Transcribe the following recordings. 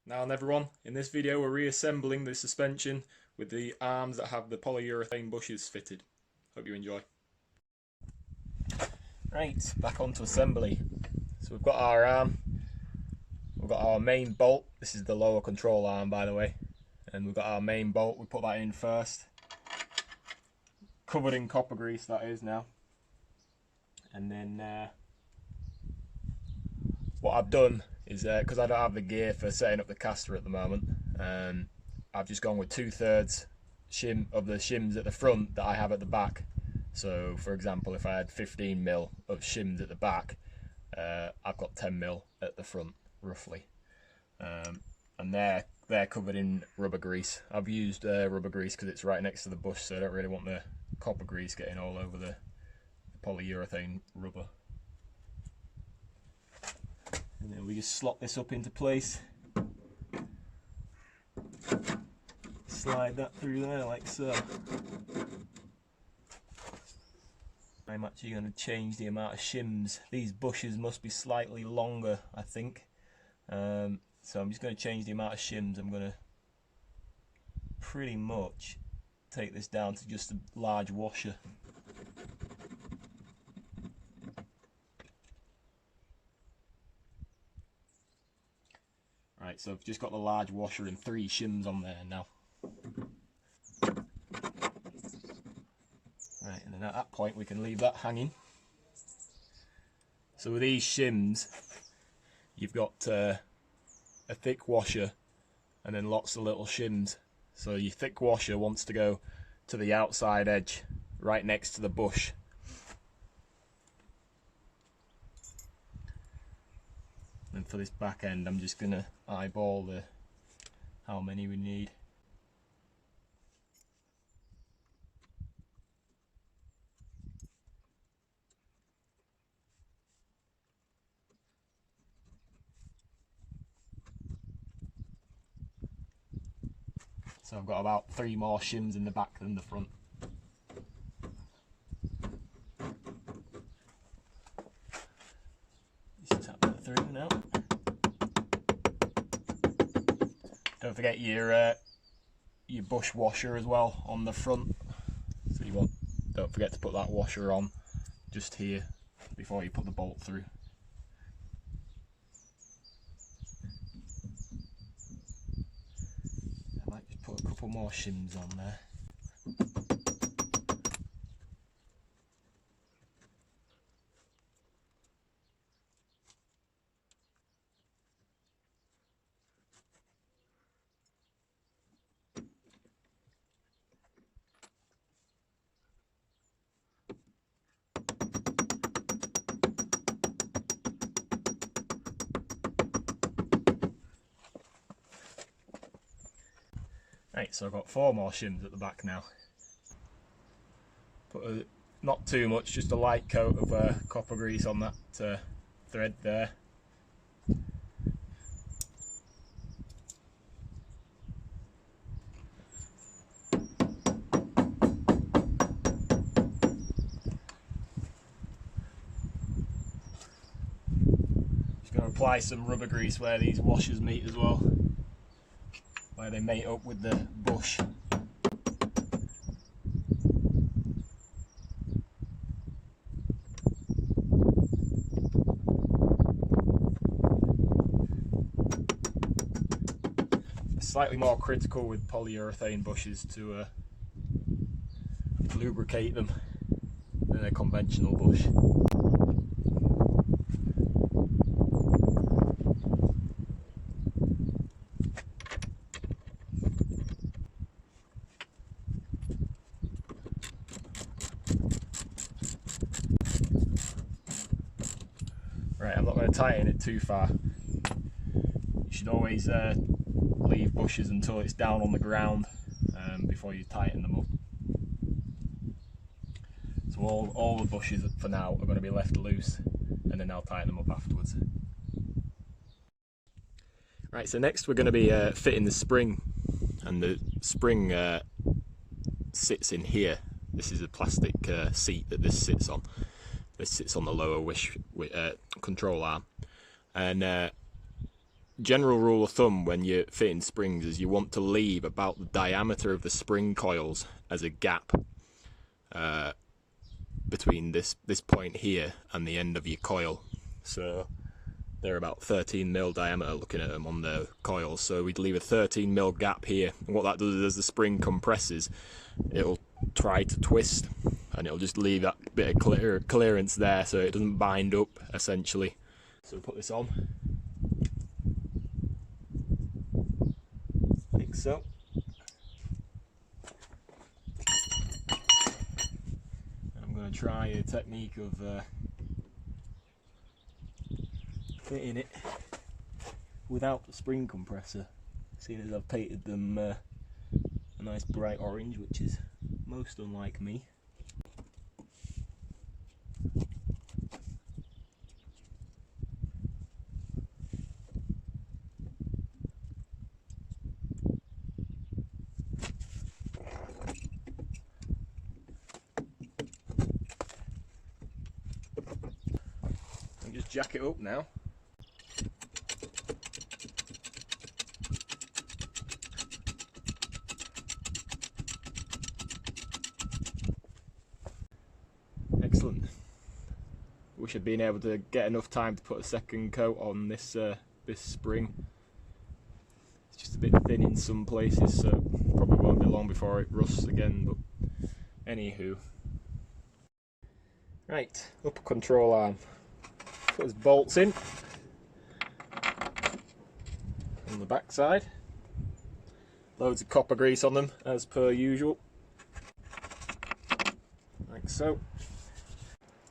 Now then everyone, in this video we're reassembling the suspension with the arms that have the polyurethane bushes fitted. Hope you enjoy. Right, back onto assembly. So we've got our arm, we've got our main bolt. This is the lower control arm, by the way. And we've got our main bolt, we put that in first. Covered in copper grease that is now. And then what I've done is, because I don't have the gear for setting up the castor at the moment, I've just gone with 2/3 shim of the shims at the front that I have at the back. So for example, if I had 15mm of shims at the back, I've got 10mm at the front roughly, and they're covered in rubber grease. I've used rubber grease because it's right next to the bush, so I don't really want the copper grease getting all over the polyurethane rubber. And then we just slot this up into place. Slide that through there like so. I'm actually going to change the amount of shims. These bushes must be slightly longer, I think. So I'm just going to change the amount of shims. I'm going to pretty much take this down to just a large washer. Right, so I've just got the large washer and 3 shims on there now. Right, and then at that point we can leave that hanging. So with these shims, you've got a thick washer and then lots of little shims. So your thick washer wants to go to the outside edge, right next to the bush. And for this back end, I'm just gonna eyeball how many we need. So I've got about 3 more shims in the back than the front. Just tap that through now. Don't forget your bush washer as well on the front. So don't forget to put that washer on just here before you put the bolt through. I might just put a couple more shims on there. Right, so I've got 4 more shims at the back now. Put not too much, just a light coat of copper grease on that thread there. Just going to apply some rubber grease where these washers meet as well, where they mate up with the bush. It's slightly more critical with polyurethane bushes to lubricate them than a conventional bush. Right, I'm not going to tighten it too far. You should always leave bushes until it's down on the ground before you tighten them up. So all the bushes for now are going to be left loose, and then I'll tighten them up afterwards. Right, so next we're going to be fitting the spring, and the spring sits in here. This is a plastic seat that this sits on. This sits on the lower control arm, and general rule of thumb when you're fitting springs is you want to leave about the diameter of the spring coils as a gap between this point here and the end of your coil. So they're about 13mm diameter looking at them on the coils, so we'd leave a 13mm gap here, and what that does is as the spring compresses it'll try to twist and it'll just leave that bit of clearance there so it doesn't bind up essentially. So we'll put this on like so. I'm going to try a technique of fitting it without the spring compressor, seeing as I've painted them a nice bright orange, which is most unlike me. I'll just jack it up now. Excellent. Wish I'd been able to get enough time to put a second coat on this this spring. It's just a bit thin in some places, so probably won't be long before it rusts again, but anywho. Right, upper control arm. Put his bolts in on the back side. Loads of copper grease on them as per usual, like so.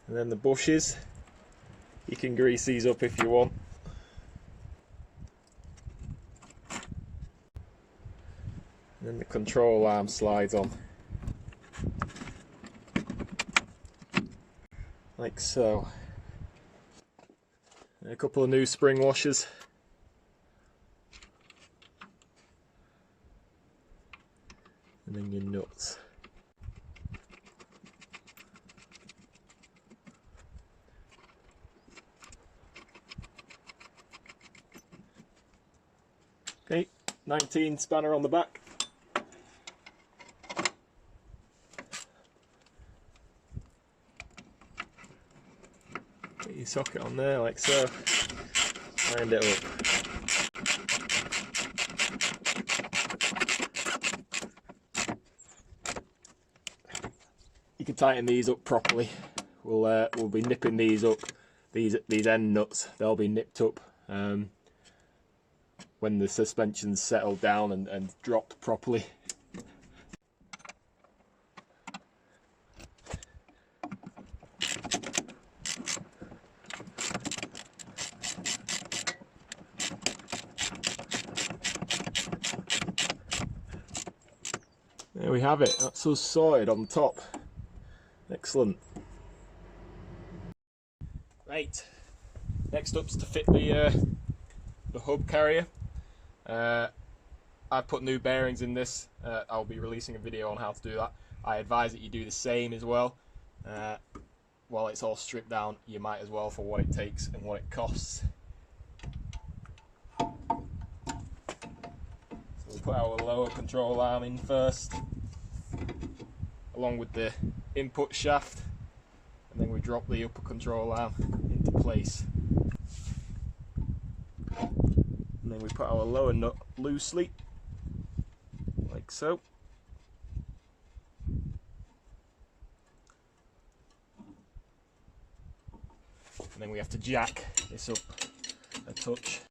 And then the bushes, you can grease these up if you want. And then the control arm slides on like so. And a couple of new spring washers. And then your nuts. Okay, 19 spanner on the back. Get your socket on there like so. Wind it up. You can tighten these up properly. We'll be nipping these up. These end nuts, they'll be nipped up when the suspension's settled down and dropped properly. There we have it, that's us sorted on top. Excellent. Right, next up's to fit the hub carrier. I've put new bearings in this. I'll be releasing a video on how to do that. I advise that you do the same as well. While it's all stripped down, you might as well for what it takes and what it costs. So we'll put our lower control arm in first, along with the input shaft, and then we drop the upper control arm into place. And then we put our lower nut loosely, like so. And then we have to jack this up a touch.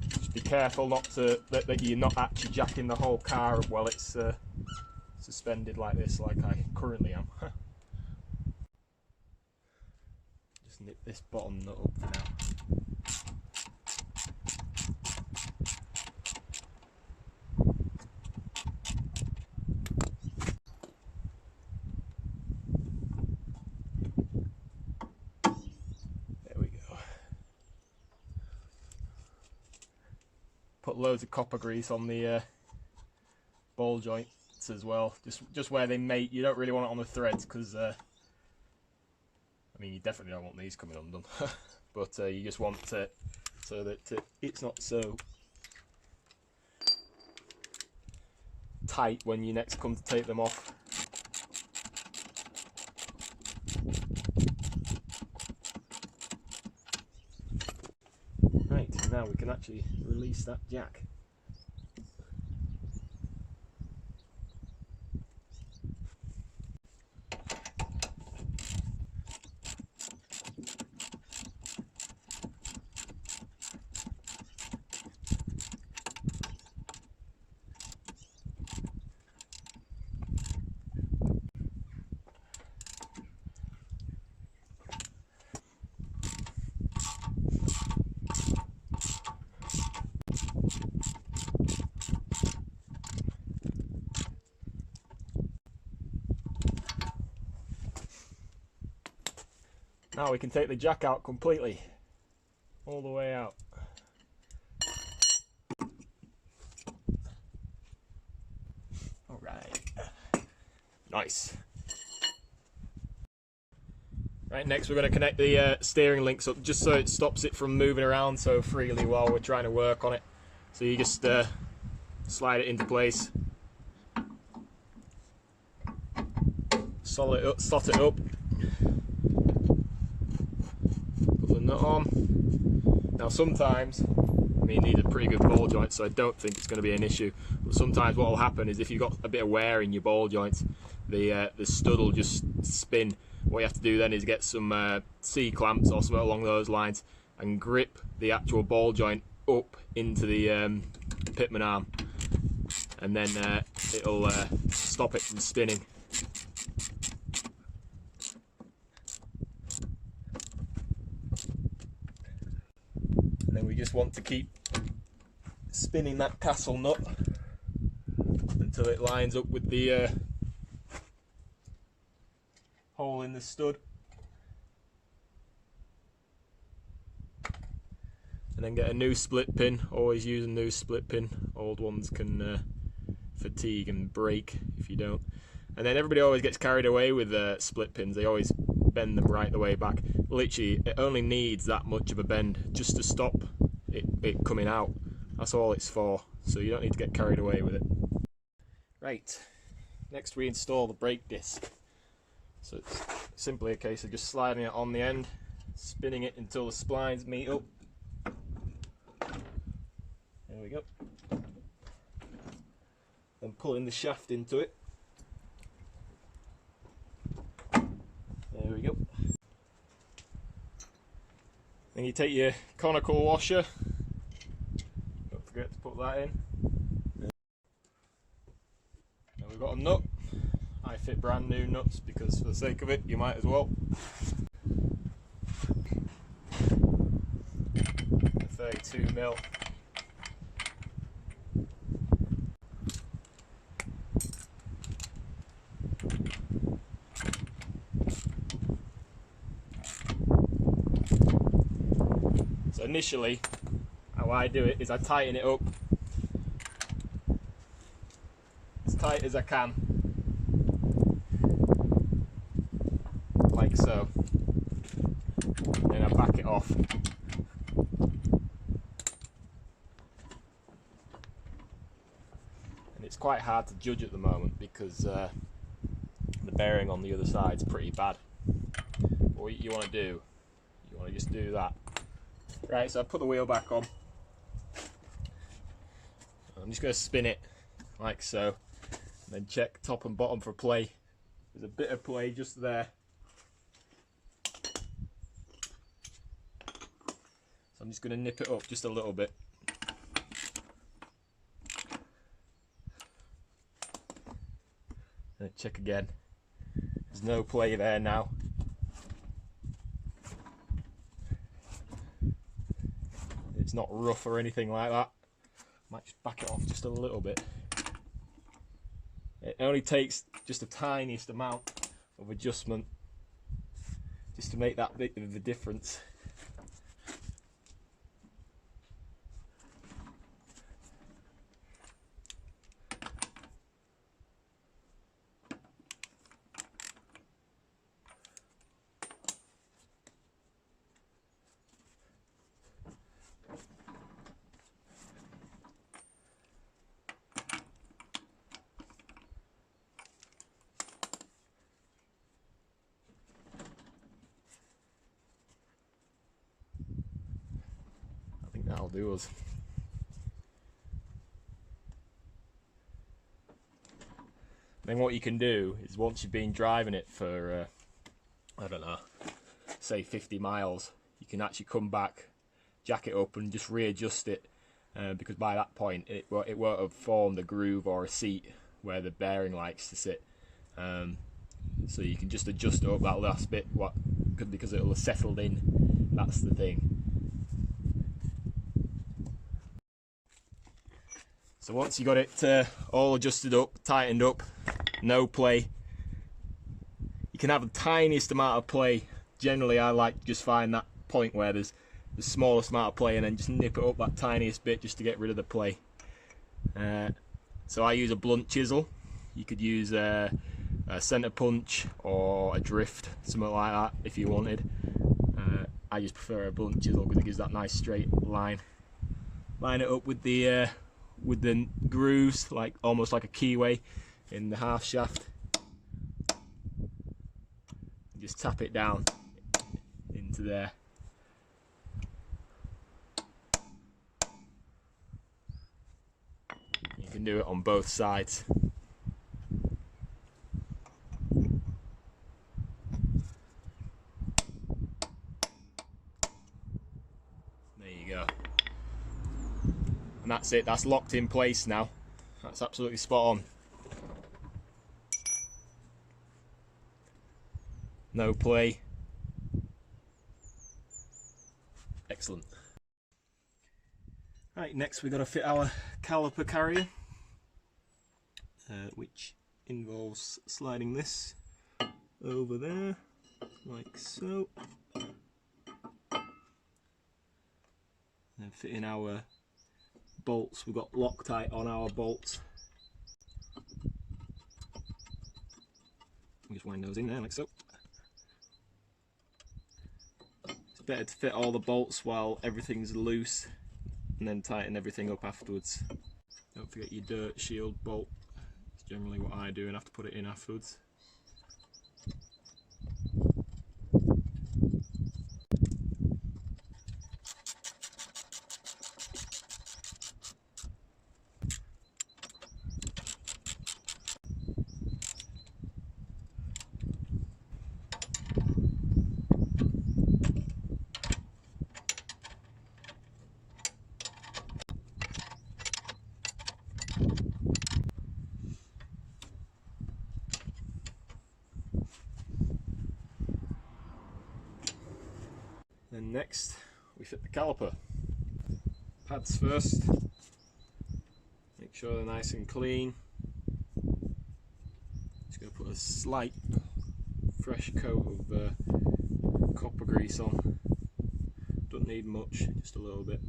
Just be careful not to that you're not actually jacking the whole car while it's suspended like this, like I currently am. Just nip this bottom nut up for now. Put loads of copper grease on the ball joints as well, just where they mate. You don't really want it on the threads because I mean, you definitely don't want these coming undone, but you just want it so that it's not so tight when you next come to take them off. Right, now we can actually release that jack. Now we can take the jack out completely, all the way out. Alright, nice. Right, next we're going to connect the steering links up just so it stops it from moving around so freely while we're trying to work on it. So you just slide it into place, slot it up, put the nut on. Now sometimes, I mean, these are pretty good ball joints, so I don't think it's going to be an issue, but sometimes what will happen is if you've got a bit of wear in your ball joints, the stud will just spin. What you have to do then is get some C-clamps or something along those lines and grip the actual ball joint up into the pitman arm, and then it'll stop it from spinning. And then we just want to keep spinning that castle nut until it lines up with the hole in the stud, and then get a new split pin. Always use a new split pin. Old ones can fatigue and break if you don't. And then everybody always gets carried away with split pins. They always bend them right the way back. Literally, it only needs that much of a bend just to stop it coming out. That's all it's for, so you don't need to get carried away with it. Right, next we install the brake disc. So it's simply a case of just sliding it on the end, spinning it until the splines meet up. There we go. Then pulling the shaft into it. There we go. Then you take your conical washer. Don't forget to put that in. Then we've got a nut. I fit brand new nuts because for the sake of it you might as well. A 32mm. So initially how I do it is I tighten it up as tight as I can, like so, and then I back it off. And it's quite hard to judge at the moment because the bearing on the other side is pretty bad. But what you want to do, you want to just do that. Right, so I put the wheel back on. I'm just going to spin it like so, and then check top and bottom for play. There's a bit of play just there. So I'm just going to nip it up just a little bit. And check again. There's no play there now. It's not rough or anything like that. Might just back it off just a little bit. It only takes just the tiniest amount of adjustment just to make that bit of a difference. that'll do us. Then what you can do is, once you've been driving it for I don't know, say 50 miles, you can actually come back, jack it up and just readjust it, because by that point it won't have formed a groove or a seat where the bearing likes to sit. So you can just adjust up that last bit, because it'll have settled in. That's the thing. So once you got it all adjusted up, tightened up, no play. You can have the tiniest amount of play. Generally, I like to just find that point where there's the smallest amount of play, and then just nip it up that tiniest bit just to get rid of the play. So I use a blunt chisel. You could use a centre punch or a drift, something like that, if you wanted. I just prefer a blunt chisel because it gives that nice straight line. Line it up with the grooves, like almost like a keyway in the half shaft. Just tap it down into there. You can do it on both sides. There you go. And that's it, that's locked in place now. That's absolutely spot on. No play. Excellent. Right, next we've got to fit our caliper carrier, which involves sliding this over there, like so. And fitting our bolts. We've got Loctite on our bolts. Just wind those in there like so. It's better to fit all the bolts while everything's loose and then tighten everything up afterwards. Don't forget your dirt shield bolt. It's generally what I do and have to put it in afterwards. Then next we fit the caliper. Pads first. Make sure they're nice and clean. Just going to put a slight fresh coat of copper grease on. Don't need much, just a little bit.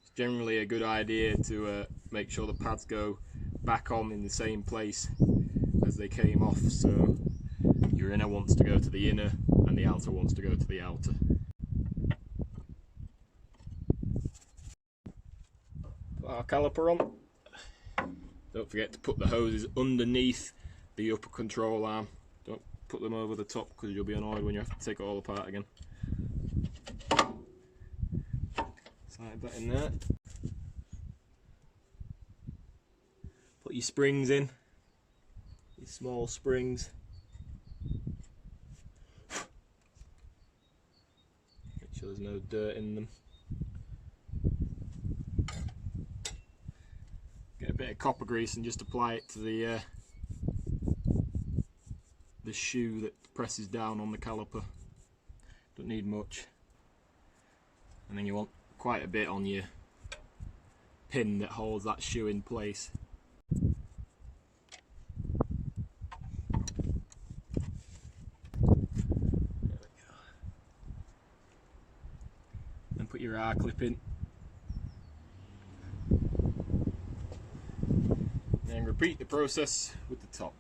It's generally a good idea to make sure the pads go back on in the same place as they came off, so your inner wants to go to the inner and the outer wants to go to the outer. Put our caliper on. Don't forget to put the hoses underneath the upper control arm. Don't put them over the top because you'll be annoyed when you have to take it all apart again. Slide that in there. Put your springs in, your small springs. Make sure there's no dirt in them. Get a bit of copper grease and just apply it to the shoe that presses down on the caliper. Don't need much. And then you want quite a bit on your pin that holds that shoe in place. Then put your R clip in. And repeat the process with the top.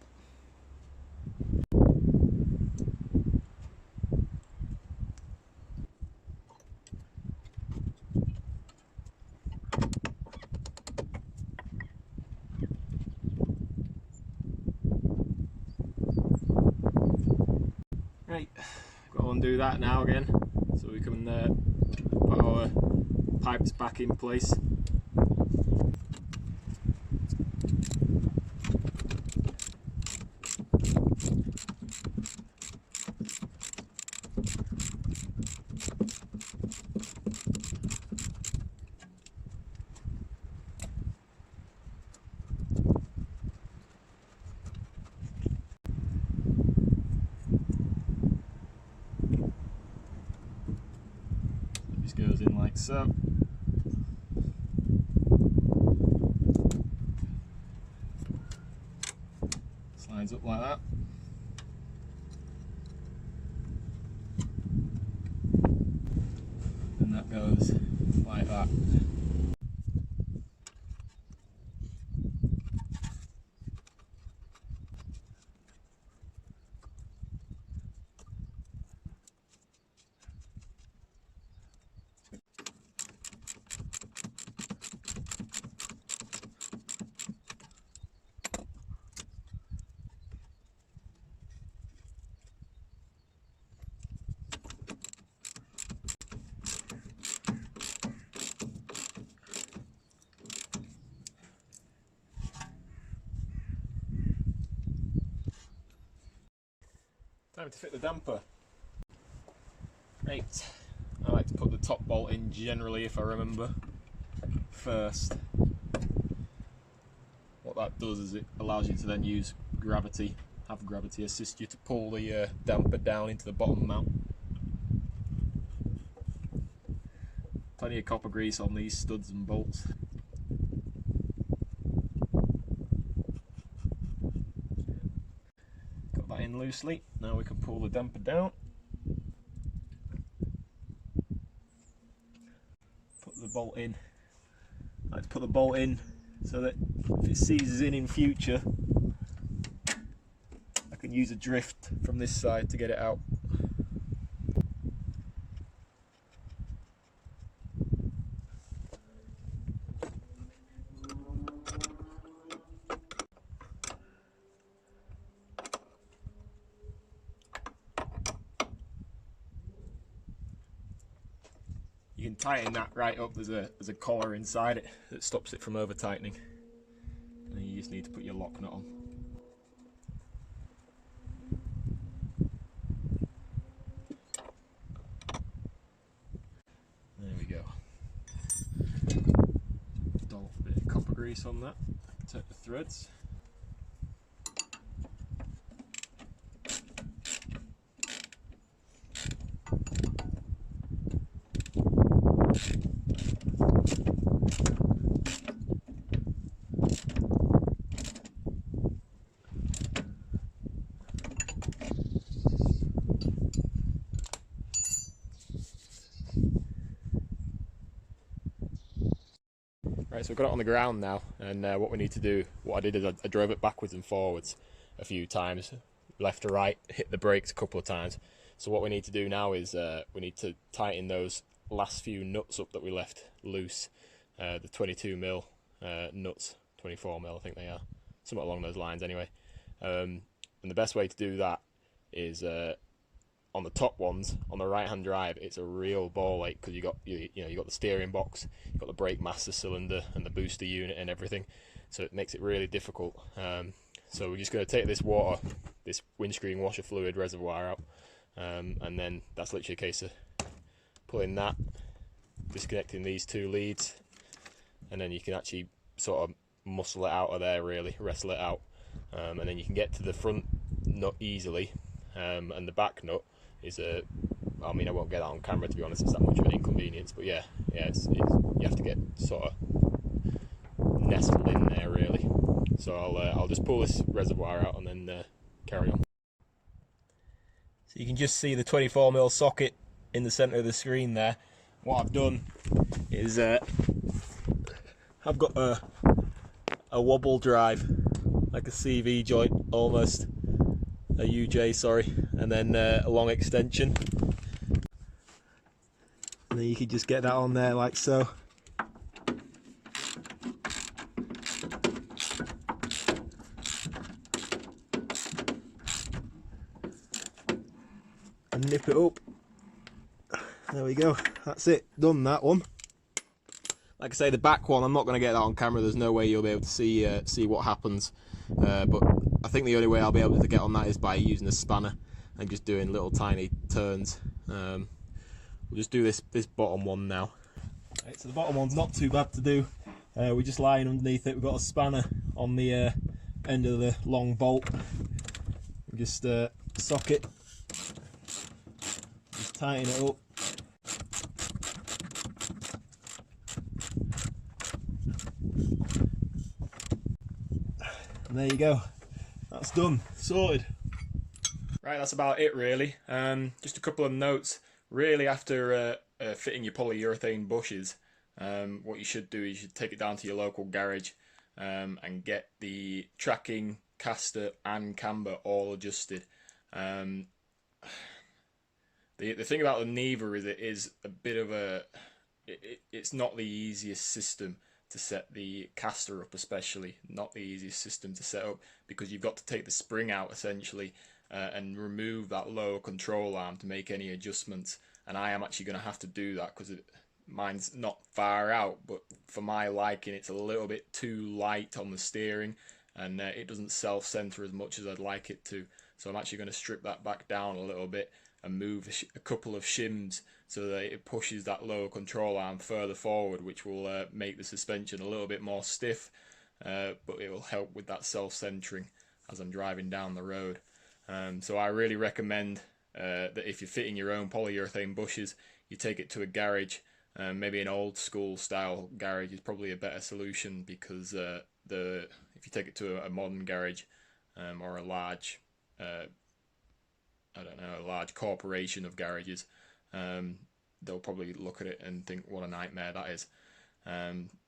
Right, got to undo that now again, so we can put our pipes back in place. Just goes in like so. Slides up like that. And that goes like that. Time to fit the damper. Right, I like to put the top bolt in generally, if I remember, first. What that does is it allows you to then use gravity, have gravity assist you to pull the damper down into the bottom mount. Plenty of copper grease on these studs and bolts. Got that in loosely, now we can pull the damper down. Put the bolt in. I like to put the bolt in so that if it seizes in future, I can use a drift from this side to get it out. You can tighten that right up. There's a collar inside it that stops it from over tightening. And then you just need to put your lock nut on. There we go. Dollop a bit of copper grease on that, protect the threads. Right, so we've got it on the ground now, and what we need to do, what I did is I drove it backwards and forwards a few times, left to right, hit the brakes a couple of times. So what we need to do now is we need to tighten those last few nuts up that we left loose, the 22mm nuts, 24mm I think they are, somewhat along those lines anyway. And the best way to do that is on the top ones, on the right hand drive, it's a real ball ache because you got the steering box, you've got the brake master cylinder and the booster unit and everything, so it makes it really difficult. So we're just going to take this windscreen washer fluid reservoir out, and then that's literally a case of pulling that, disconnecting these two leads, and then you can actually sort of muscle it out of there, really wrestle it out, and then you can get to the front nut easily, and the back nut is I mean, I won't get that on camera, to be honest, it's that much of an inconvenience, but yeah, you have to get sort of nestled in there, really. So I'll just pull this reservoir out and then carry on. So you can just see the 24mm socket in the centre of the screen there. What I've done is I've got a wobble drive, like a CV joint almost, a UJ, sorry, and then a long extension, and then you can just get that on there like so. and nip it up. There we go, that's it, done that one. Like I say, the back one, I'm not going to get that on camera, there's no way you'll be able to see what happens, but I think the only way I'll be able to get on that is by using a spanner and just doing little tiny turns. We'll just do this bottom one now. Right, so the bottom one's not too bad to do. We're just lying underneath it, we've got a spanner on the end of the long bolt. We just socket, just tighten it up. And there you go, that's done, sorted. Right, that's about it really. Just a couple of notes. Really, after fitting your polyurethane bushes, what you should do is you should take it down to your local garage and get the tracking, castor and camber all adjusted. The thing about the Niva is it is a bit of a... It's not the easiest system to set the castor up, especially. Not the easiest system to set up, because you've got to take the spring out essentially and remove that lower control arm to make any adjustments. And I am actually going to have to do that because mine's not far out, but for my liking it's a little bit too light on the steering, and it doesn't self-center as much as I'd like it to. So I'm actually going to strip that back down a little bit and move a couple of shims so that it pushes that lower control arm further forward, which will make the suspension a little bit more stiff, but it will help with that self-centering as I'm driving down the road. So I really recommend that if you're fitting your own polyurethane bushes, you take it to a garage. Maybe an old school style garage is probably a better solution, because if you take it to a modern garage or a large I don't know, a large corporation of garages, they'll probably look at it and think what a nightmare that is.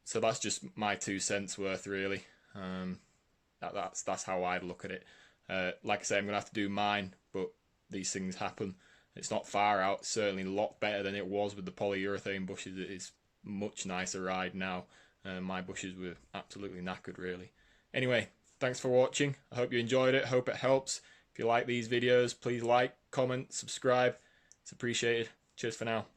So that's just my 2 cents worth really. That's how I'd look at it. Like I say, I'm gonna have to do mine, but these things happen. It's not far out, certainly a lot better than it was with the polyurethane bushes. It is much nicer ride now. My bushes were absolutely knackered really. Anyway, thanks for watching. I hope you enjoyed it, hope it helps. If you like these videos, please like, comment, subscribe. It's appreciated. Cheers for now.